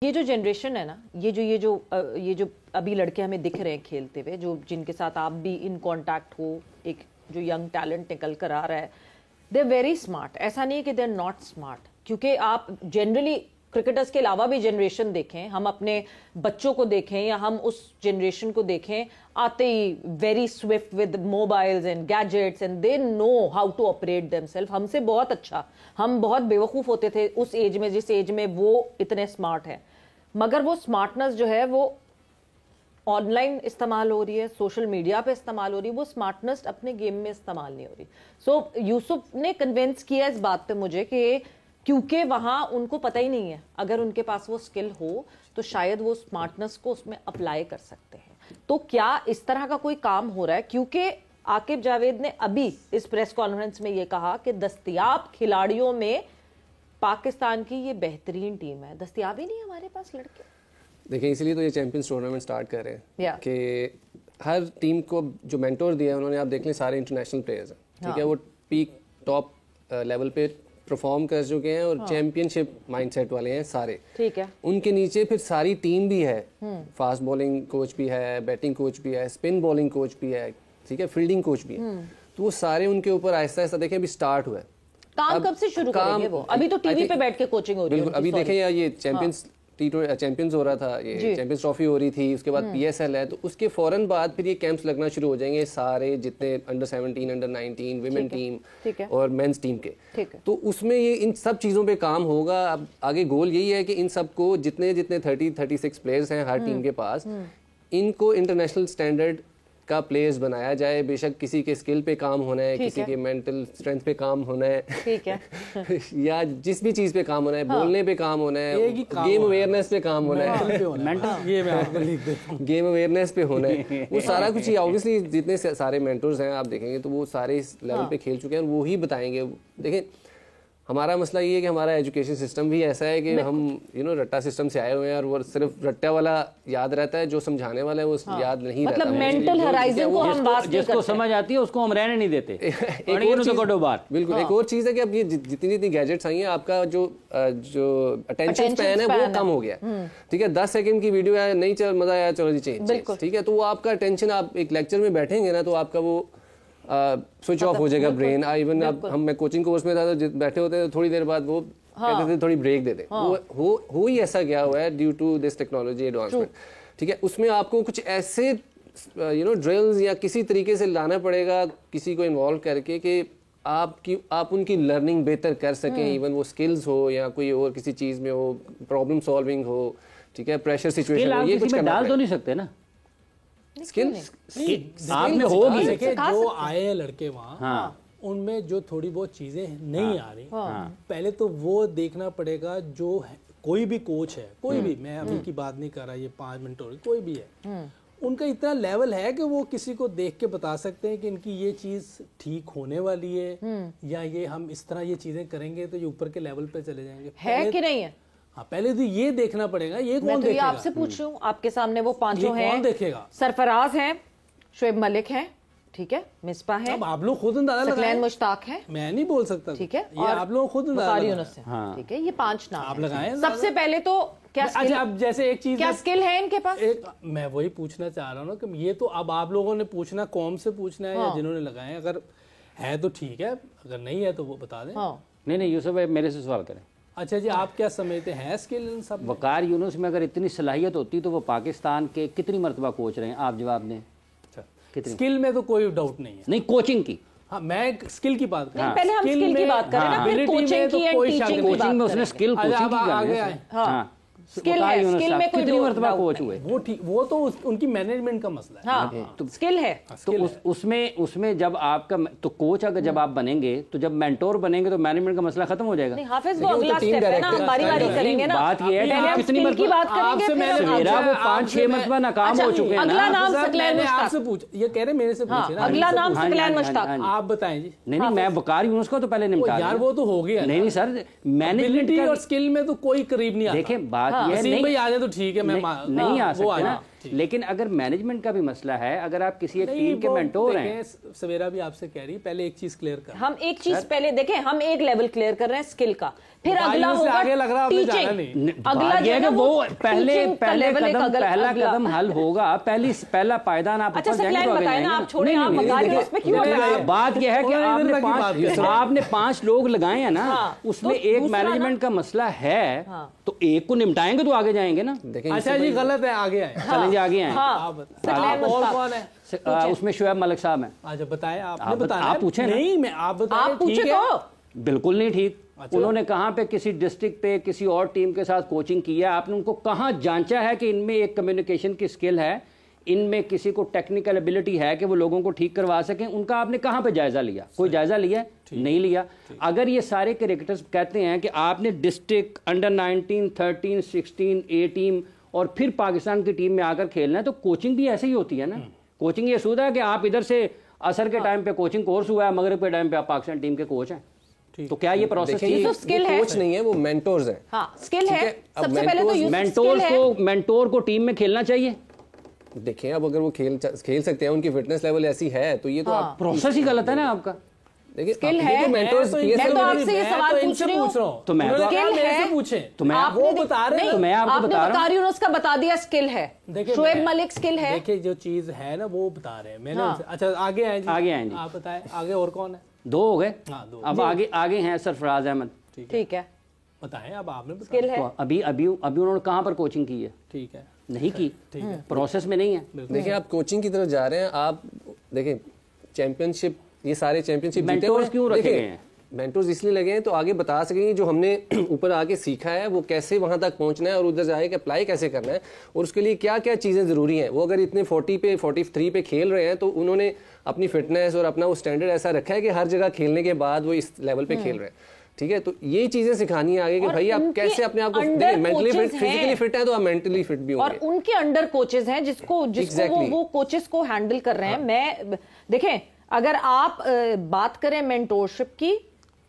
یہ جو جنریشن ہے نا, یہ جو ابھی لڑکے ہمیں دکھ رہے ہیں کھیلتے ہوئے, جو جن کے ساتھ آپ بھی ان کانٹیکٹ ہو, ایک جو ینگ ٹیلنٹ نکل کر آ رہا ہے, دے ویری اسمارٹ. ایسا نہیں ہے کہ دے آر ناٹ اسمارٹ, کیونکہ آپ جنرلی کرکٹرز کے علاوہ بھی جنریشن دیکھیں, ہم اپنے بچوں کو دیکھیں یا ہم اس جنریشن کو دیکھیں, آتے ہی very swift with mobiles and gadgets and they know how to operate them self. ہم سے بہت اچھا, ہم بہت بیوقوف ہوتے تھے اس ایج میں, جس ایج میں وہ اتنے اسمارٹ ہیں. مگر وہ اسمارٹنس جو ہے وہ آن لائن استعمال ہو رہی ہے, سوشل میڈیا پہ استعمال ہو رہی ہے, وہ اسمارٹنس اپنے گیم میں استعمال نہیں ہو رہی. سو یوسف نے کنونس کیا اس بات پہ مجھے کہ کیونکہ وہاں ان کو پتہ ہی نہیں ہے, اگر ان کے پاس وہ اسکل ہو تو شاید وہ اسمارٹنس کو اس میں اپلائی کر سکتے ہیں. تو کیا اس طرح کا کوئی کام ہو رہا ہے؟ کیونکہ عاقب جاوید نے ابھی اس پریس کانفرنس میں یہ کہا کہ دستیاب کھلاڑیوں میں پاکستان کی یہ بہترین ٹیم ہے, دستیاب ہی نہیں ہمارے پاس لڑکے. دیکھیں اسی لیے تو یہ چیمپئنز ٹورنامنٹ سٹارٹ کر رہے ہیں کہ ہر ٹیم کو جو مینٹور دیا ہے انہوں نے, آپ دیکھ لیں سارے انٹرنیشنل پلیئرز ہیں, ٹھیک ہے, وہ پیک ٹاپ لیول پہ پرفارم کر چکے ہیں اور چیمپئن شپ مائنڈ سیٹ والے ہیں سارے, ٹھیک ہے. ان کے نیچے پھر ساری ٹیم بھی ہے, فاسٹ بالنگ کوچ بھی ہے, بیٹنگ کوچ بھی ہے, اسپن بالنگ کوچ بھی ہے, ٹھیک ہے, فیلڈنگ کوچ بھی ہے. تو وہ سارے ان کے اوپر آہستہ آہستہ دیکھیں ابھی سٹارٹ ہوا ہے. کام کب سے شروع کریں گے وہ؟ ابھی تو ٹی وی پہ بیٹھ کے کوچنگ ہو رہی ہے. بالکل, ابھی دیکھیں یہ چیمپئنز ہو رہا تھا, یہ چیمپئنز ٹرافی ہو رہی تھی, اس کے بعد پی ایس ایل ہے, تو اس کے فوراً بعد پھر یہ کیمپس لگنا شروع ہو جائیں گے سارے جتنے انڈر 17, انڈر 19 ویمن ٹیم اور مینس ٹیم کے. تو اس میں یہ ان سب چیزوں پہ کام ہوگا. اب آگے گول یہی ہے کہ ان سب کو جتنے 36 پلیئرز ہیں ہر ٹیم کے پاس, ان کو انٹرنیشنل اسٹینڈرڈ کا پلیئرز بنایا جائے. بے شک کسی کے اسکل پہ کام ہونا ہے, کسی کے مینٹل اسٹرینتھ پہ کام ہونا ہے, ٹھیک ہے, یا جس بھی چیز پہ کام ہونا ہے, بولنے پہ کام ہونا ہے, گیم اویئرنیس پہ کام ہونا ہے, گیم اویئرنیس پہ ہونا ہے, وہ سارا کچھ ہی آبویسلی جتنے سارے مینٹورز ہیں آپ دیکھیں گے تو وہ سارے اس لیول پہ کھیل چکے ہیں, وہی بتائیں گے. دیکھیں ہمارا مسئلہ یہ ہے کہ ہمارا ایجوکیشن سسٹم بھی ایسا ہے کہ ہم رٹا سسٹم سے آئے ہوئے ہیں, اور وہ صرف رٹا والا یاد رہتا ہے, جو سمجھانے والا ہے وہ یاد نہیں رہتا. مطلب مینٹل ہرائزن کو ہم بات جس کو سمجھ آتی ہے اس کو ہم رہنے نہیں دیتے. بالکل ایک اور چیز ہے کہ اب یہ جتنی گیجٹس آئی ہیں, آپ کا جو اٹینشن اسپین ہے وہ کم ہو گیا, ٹھیک ہے. 10 سیکنڈ کی ویڈیو ہے, نہیں چل مزہ آیا, چلو جی چینج, ٹھیک ہے. تو وہ آپ کا اٹینشن, آپ ایک لیکچر میں بیٹھیں گے نا تو آپ کا وہ سوئچ آف ہو جائے گا برین. ایون اب میں کوچنگ کورس میں تھا تو بیٹھے ہوتے تھے, تھوڑی دیر بعد وہ کہتے تھے تھوڑی بریک دے دیں. ہو ہی ایسا گیا ہوا ہے due to this technology advancement, ٹھیک ہے. اس میں آپ کو کچھ ایسے ڈرلز یا کسی طریقے سے لانا پڑے گا کسی کو انوالو کر کے کہ آپ ان کی لرننگ بہتر کر سکیں. ایون وہ اسکلز ہو یا کوئی اور کسی چیز میں ہو, پرابلم سالونگ ہو, ٹھیک ہے, پریشر سچویشن ہو, یہ کچھ ڈال تو نہیں سکتے نا آپ میں ہوگی. جو آئے لڑکے وہاں ان میں جو تھوڑی بہت چیزیں نہیں آ رہی, پہلے تو وہ دیکھنا پڑے گا. جو کوئی بھی کوچ ہے, کوئی بھی, میں ابھی کی بات نہیں کر رہا, یہ 5 منٹ ہو رہی, کوئی بھی ہے, ان کا اتنا لیول ہے کہ وہ کسی کو دیکھ کے بتا سکتے ہیں کہ ان کی یہ چیز ٹھیک ہونے والی ہے, یا یہ ہم اس طرح یہ چیزیں کریں گے تو یہ اوپر کے لیول پہ چلے جائیں گے. ہے کہ نہیں ہے؟ ہاں, پہلے تو یہ دیکھنا پڑے گا. یہ کون دیکھے گا؟ آپ سے پوچھ رہا ہوں, آپ کے سامنے وہ پانچوں ہیں, کون دیکھے گا؟ سرفراز ہیں, شعیب ملک ہیں, ٹھیک ہے, مصباح ہیں, اب آپ لوگ خود اندازہ لگائیں. ثقلین مشتاق ہیں, میں نہیں بول سکتا, ٹھیک ہے, اور آپ لوگ خود بخاری یونس ہیں, ٹھیک ہے. یہ 5 نام آپ لگائیں. سب سے پہلے تو کیا اب جیسے ایک چیز, کیا اسکل ہے ان کے پاس؟ میں وہی پوچھنا چاہ رہا ہوں نا کہ یہ تو اب آپ لوگوں نے پوچھنا, قوم سے پوچھنا ہے یا جنہوں نے لگائے. اگر ہے تو ٹھیک ہے, اگر نہیں ہے تو وہ بتا دیں. نہیں یوسف بھائی میرے سے سوال کریں. اچھا جی, آپ کیا سمجھتے ہیں اسکل ان سب؟ وقار یونس میں اگر اتنی صلاحیت ہوتی تو وہ پاکستان کے کتنی مرتبہ کوچ رہے ہیں؟ آپ جواب دیں. اسکل میں تو کوئی ڈاؤٹ نہیں ہے. نہیں, کوچنگ کی. ہاں, میں اسکل کی بات کر رہا ہوں. پہلے ہم اسکل کی بات کریں نا, پھر کوچنگ کی اینڈ ٹیچنگ کی بات میں اس نے اسکل کوچنگ کی آگے آئے. ہاں, اسکل ہے, اسکل میں کوئی کتنی مرتبہ کوچ ہوئے؟ وہ تو ان کی مینجمنٹ کا مسئلہ ہے. ہاں, اسکل ہے. تو اس میں جب آپ کا تو کوچ اگر جب آپ بنیں گے تو جب مینٹور بنیں گے تو مینجمنٹ کا مسئلہ ختم ہو جائے گا. نہیں حافظ, وہ اگلا سٹیپ ہے نا, ہم باری باری کریں گے نا. بات یہ ہے کہ کتنی مرتبہ بات کریں گے, سویرا وہ 5-6 مرتبہ ناکام ہو چکے ہیں. اگلا نام ثقلین مشتاق. آپ سے پوچھ, یہ کہہ رہے میرے سے پوچھے نا, اگلا نام ثقلین مشتاق. آپ بتائیں جی. نہیں, میں وقار یونس کو تو پہلے نمٹا یار, وہ تو ہو گیا. نہیں سر, مینجمنٹ اور اسکل میں تو کوئی قریب نہیں آتا. دیکھیں بات یہ ہے, نہیں آ جائے تو ٹھیک ہے, میں نہیں آ سکتے نا. لیکن اگر مینجمنٹ کا بھی مسئلہ ہے, اگر آپ کسی ایک ٹیم کے مینٹور ہیں. سویرا بھی آپ سے کہہ رہی ہے, پہلے ایک چیز کلیئر کر, ہم ایک چیز پہلے دیکھیں, ہم ایک لیول کلیئر کر رہے ہیں اسکل کا, پھر اگلا ہوگا ٹیچنگ. اگلا یہ کہ وہ پہلا قدم حل ہوگا, پہلا پائدان آپ اوپر جائیں گے تو آگے جائیں گے. بات یہ ہے کہ آپ نے 5 لوگ لگائے ہیں نا, اس میں ایک مینجمنٹ کا مسئلہ ہے, تو ایک کو نمٹائیں گے تو آگے جائیں گے نا. اچھا جی غلط ہے, آگے آئیں, چلیں جی آگے آئیں. اور کون ہے اس میں شعیب ملک صاحب ہیں. اچھا بتائیں, آپ نے بتایا, آپ پوچھیں. نہیں میں آپ بتائیں, ٹھیک ہے, بالکل نہیں ٹھیک. انہوں نے کہاں پہ کسی ڈسٹرکٹ پہ کسی اور ٹیم کے ساتھ کوچنگ کی ہے, آپ نے ان کو کہاں جانچا ہے کہ ان میں ایک کمیونیکیشن کی سکل ہے, ان میں کسی کو ٹیکنیکل ایبلٹی ہے کہ وہ لوگوں کو ٹھیک کروا سکیں, ان کا آپ نے کہاں پہ جائزہ لیا؟ کوئی جائزہ لیا؟ نہیں لیا. اگر یہ سارے کریکٹرز کہتے ہیں کہ آپ نے ڈسٹرکٹ انڈر 19, 13, 16, اے ٹیم اور پھر پاکستان کی ٹیم میں آ کر کھیلنا ہے, تو کوچنگ بھی ایسے ہی ہوتی ہے نا. کوچنگ یہ سودا ہے کہ آپ ادھر سے عصر کے ٹائم پہ کوچنگ کورس ہوا ہے, مغرب کے ٹائم پہ آپ پاکستان ٹیم کے کوچ ہیں, تو کیا یہ پروسیس کوچ نہیں ہے, وہ مینٹورز ہیں. ہاں اسکل ہے. سب سے پہلے تو مینٹور کو ٹیم میں کھیلنا چاہیے. دیکھیں اب اگر وہ کھیل سکتے ہیں, ان کی فٹنس لیول ایسی ہے, تو یہ تو پروسیس ہی غلط ہے نا آپ کا. اسکل ہے. میں تو آپ سے یہ سوال پوچھ رہی ہوں, تو میں آپ کو بتا رہی ہوں, اس کا بتا دیا اسکل ہے. شعیب ملک اسکل ہے. دیکھیں جو چیز ہے نا وہ بتا رہے ہیں, میں نے. اچھا آگے آئیں جی, آپ بتائیں آگے اور کون ہے. 2 ہو گئے, اب آگے ہیں سرفراز احمد. ٹھیک ہے, بتائیں اب آپ نے. اسکل ہے. ابھی انہوں نے کہاں پر کوچنگ کی ہے؟ ٹھیک ہے, نہیں کی, پروسیس میں نہیں ہے. دیکھیں آپ کوچنگ کی طرف جا رہے ہیں, آپ دیکھیں چیمپئن شپ, یہ سارے چیمپئن شپ مینٹورز کیوں رکھے گئے ہیں؟ مینٹورز اس لیے لگے ہیں تو آگے بتا سکیں گے جو ہم نے اوپر آ کے سیکھا ہے وہ کیسے وہاں تک پہنچنا ہے اور ادھر جا کے اپلائی کیسے کرنا ہے, اور اس کے لیے کیا کیا چیزیں ضروری ہیں. وہ اگر اتنے 40 پہ 43 پہ کھیل رہے ہیں تو انہوں نے اپنی فٹنس اور اپنا وہ اسٹینڈرڈ ایسا رکھا ہے کہ ہر جگہ کھیلنے کے بعد وہ اس لیول پہ کھیل رہے ہیں. ٹھیک ہے, تو یہ چیزیں سکھانی ہے آگے کہ بھائی آپ کیسے اپنے آپ کو مینٹلی فٹ, فزیکلی فٹ ہے تو آپ مینٹلی فٹ بھی ہوں گے. اور ان کے انڈر کوچز ہیں جس کو وہ کوچز کو ہینڈل کر رہے ہیں. میں دیکھیں اگر آپ بات کریں مینٹورشپ کی,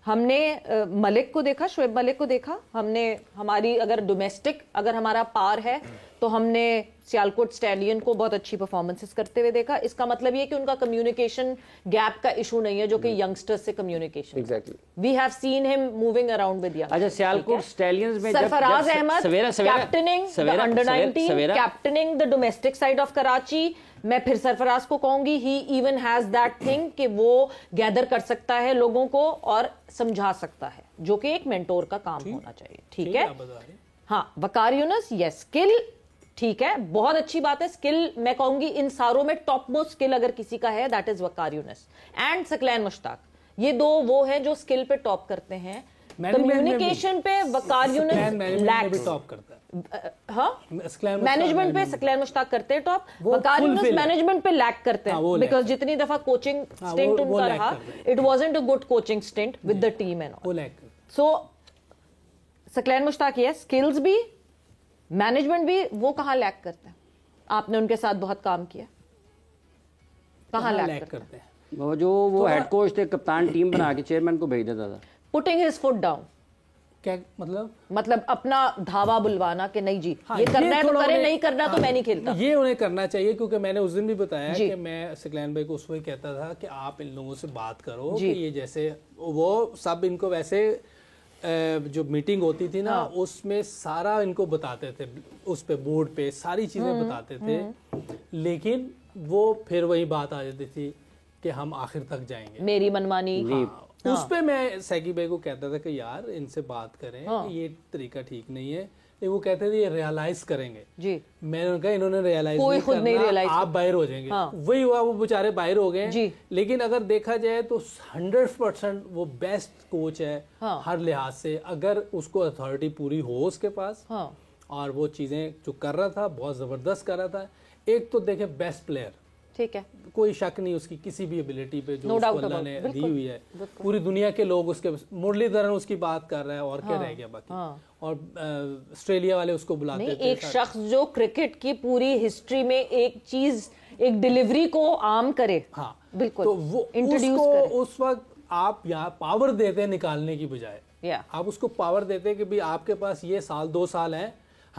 ہم نے ملک کو دیکھا, شعیب ملک کو دیکھا, ہم نے ہماری اگر ڈومیسٹک اگر ہمارا پار ہے تو ہم نے سیالکوٹ اسٹیلین کو بہت اچھی پرفارمنسز کرتے ہوئے دیکھا. اس کا مطلب یہ کہ ان کا کمیونیکیشن گیپ کا ایشو نہیں ہے جو کہ ینگسٹرز سے communication. Exactly we have seen ہم موونگ اراؤنڈ ود ینگ. اچھا سیالکوٹ اسٹیلینز میں Sarfaraz Ahmed captaining the under 19, captaining the domestic side of Karachi. میں پھر سرفراز کو کہوں گی ہی ایون ہیز دیٹ تھنگ کہ وہ گیدر کر سکتا ہے لوگوں کو اور سمجھا سکتا ہے, جو کہ ایک مینٹور کا کام ہونا چاہیے. ٹھیک ہے, ہاں. وقار یونس, یس اسکل ٹھیک ہے, بہت اچھی بات ہے. اسکل میں کہوں گی ان ساروں میں ٹاپ موسٹ اسکل اگر کسی کا ہے that is Waqar Younis and ثقلین مشتاق. یہ 2 وہ ہیں جو اسکل پہ ٹاپ کرتے ہیں. کمیونیکیشن پہ وقار یونس لیکس ٹاپ کرتا ہے. ہاں مینجمنٹ پہ ثقلین مشتاق کرتے ہیں ٹاپ, وقار یونس مینجمنٹ پہ لیک کرتے ہیں بیکاز جتنی دفعہ کوچنگ سٹنٹ ان کا رہا it wasn't a good coaching stint with the team and all. So Saqlain Mushtaq یہ اسکلز بھی مینجمنٹ بھی وہ کہاں لیک کرتے ہیں؟ آپ نے ان کے ساتھ بہت کام کیا, کہاں لیک کرتے ہیں؟ وہ ہیڈ کوچ تھے, کپتان ٹیم بنا کے چیئرمین کو بھیج دیتا تھا. پٹنگ ہز فٹ ڈاؤن, کیا مطلب اپنا دھاوا بلوانا کہ نہیں جی یہ کرنا ہے تو کرے, نہیں کرنا تو میں نہیں کھیلتا. یہ انہیں کرنا چاہیے, کیونکہ میں نے اس دن بھی بتایا کہ میں ثقلین بھائی کو اس وقت کہتا تھا کہ آپ ان لوگوں سے بات کرو کہ یہ جیسے وہ سب ان کو ویسے جو میٹنگ ہوتی تھی نا اس میں سارا ان کو بتاتے تھے, اس پہ بورڈ پہ ساری چیزیں بتاتے تھے, لیکن وہ پھر وہی بات آ جاتی تھی کہ ہم آخر تک جائیں گے, میری منمانی. اس پہ میں سیکی بھائی کو کہتا تھا کہ یار ان سے بات کریں, یہ طریقہ ٹھیک نہیں ہے. لیکن وہ کہتے تھے یہ ریئلائز کریں گے. جی میں نے کہا انہوں نے ریئلائز نہیں کرنا, آپ باہر ہو جائیں گے. وہی ہوا, وہ بیچارے باہر ہو گئے. لیکن اگر دیکھا جائے تو 100% وہ بیسٹ کوچ ہے ہر لحاظ سے, اگر اس کو اتھارٹی پوری ہو اس کے پاس, اور وہ چیزیں جو کر رہا تھا بہت زبردست کر رہا تھا. ایک تو دیکھیں بیسٹ پلیئر, ٹھیک ہے, کوئی شک نہیں اس کی کسی بھی ایبلٹی پہ جو اس کو اللہ نے دی ہوئی ہے. پوری دنیا کے لوگ اس کے, مرلی دھرن اس کی بات کر رہا ہے, اور کیا رہ گیا باقی. اور آسٹریلیا والے اس کو بلاتے تھے. ایک شخص جو کرکٹ کی پوری ہسٹری میں ایک چیز, ایک ڈیلیوری کو عام کرے, ہاں بالکل, تو وہ انٹروڈیوس کرے. اس وقت آپ یہاں پاور دیتے ہیں نکالنے کی بجائے, آپ اس کو پاور دیتے ہیں کہ بھی آپ کے پاس یہ 2 سال ہیں,